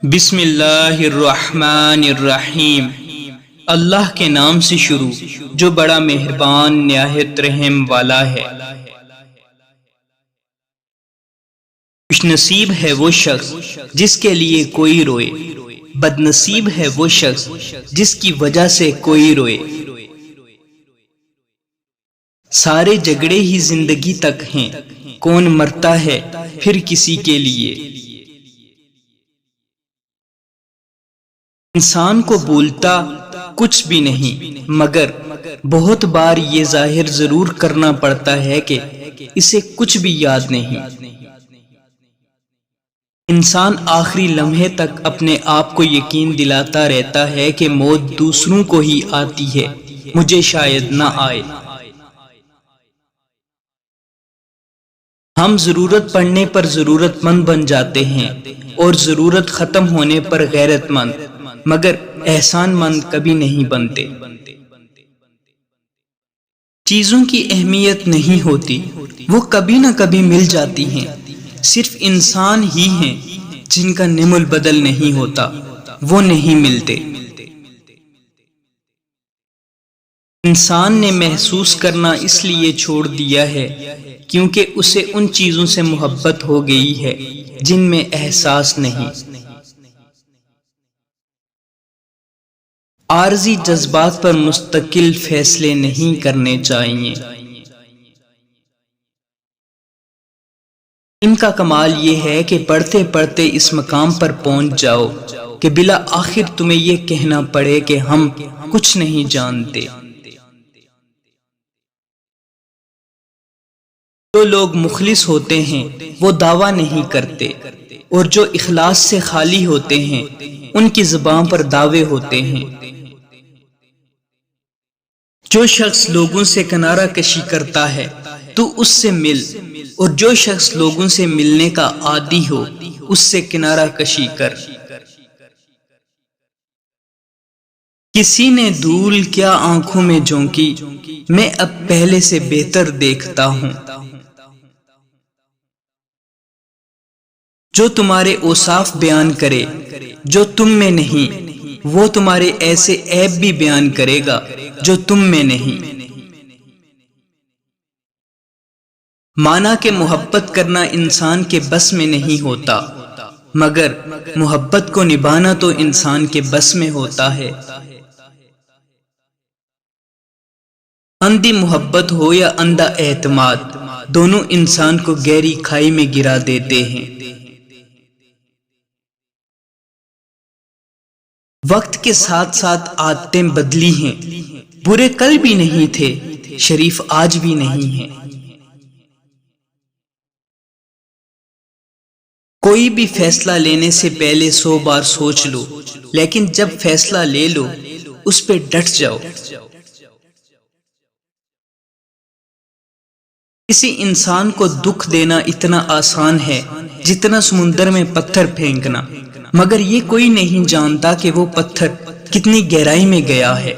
بسم اللہ الرحمن الرحیم۔ اللہ کے نام سے شروع جو بڑا مہربان نہایت رحم والا ہے۔ خوش نصیب ہے وہ شخص جس کے لیے کوئی روئے، بد نصیب ہے وہ شخص جس کی وجہ سے کوئی روئے۔ سارے جھگڑے ہی زندگی تک ہیں، کون مرتا ہے پھر کسی کے لیے۔ انسان کو بولتا کچھ بھی نہیں، مگر بہت بار یہ ظاہر ضرور کرنا پڑتا ہے کہ اسے کچھ بھی یاد نہیں۔ انسان آخری لمحے تک اپنے آپ کو یقین دلاتا رہتا ہے کہ موت دوسروں کو ہی آتی ہے، مجھے شاید نہ آئے۔ ہم ضرورت پڑنے پر ضرورت مند بن جاتے ہیں اور ضرورت ختم ہونے پر غیرت مند، مگر احسان مند کبھی نہیں بنتے۔ چیزوں کی اہمیت نہیں ہوتی، وہ کبھی نہ کبھی مل جاتی ہیں۔ صرف انسان ہی ہیں جن کا نم البدل نہیں ہوتا، وہ نہیں ملتے۔ انسان نے محسوس کرنا اس لیے چھوڑ دیا ہے کیونکہ اسے ان چیزوں سے محبت ہو گئی ہے جن میں احساس نہیں۔ عارضی جذبات پر مستقل فیصلے نہیں کرنے چاہیے۔ ان کا کمال یہ ہے کہ پڑھتے پڑھتے اس مقام پر پہنچ جاؤ کہ بلا آخر تمہیں یہ کہنا پڑے کہ ہم کچھ نہیں جانتے۔ جو لوگ مخلص ہوتے ہیں وہ دعویٰ نہیں کرتے، اور جو اخلاص سے خالی ہوتے ہیں ان کی زبان پر دعوے ہوتے ہیں۔ جو شخص لوگوں سے کنارہ کشی کرتا ہے تو اس سے مل، اور جو شخص لوگوں سے ملنے کا عادی ہو اس سے کنارہ کشی کر۔ کسی نے دھول کیا آنکھوں میں جھونکی، میں اب پہلے سے بہتر دیکھتا ہوں۔ جو تمہارے اوصاف بیان کرے جو تم میں نہیں، وہ تمہارے ایسے عیب بھی بیان کرے گا جو تم میں نہیں۔ مانا کہ محبت کرنا انسان کے بس میں نہیں ہوتا، مگر محبت کو نبھانا تو انسان کے بس میں ہوتا ہے۔ اندھی محبت ہو یا اندھا اعتماد، دونوں انسان کو گہری کھائی میں گرا دیتے ہیں۔ وقت کے ساتھ ساتھ عادتیں بدلی ہیں، برے کل بھی نہیں تھے، شریف آج بھی نہیں ہیں۔ کوئی بھی فیصلہ لینے سے پہلے 100 بار سوچ لو، لیکن جب فیصلہ لے لو اس پہ ڈٹ جاؤ۔ کسی انسان کو دکھ دینا اتنا آسان ہے جتنا سمندر میں پتھر پھینکنا، مگر یہ کوئی نہیں جانتا کہ وہ پتھر کتنی گہرائی میں گیا ہے۔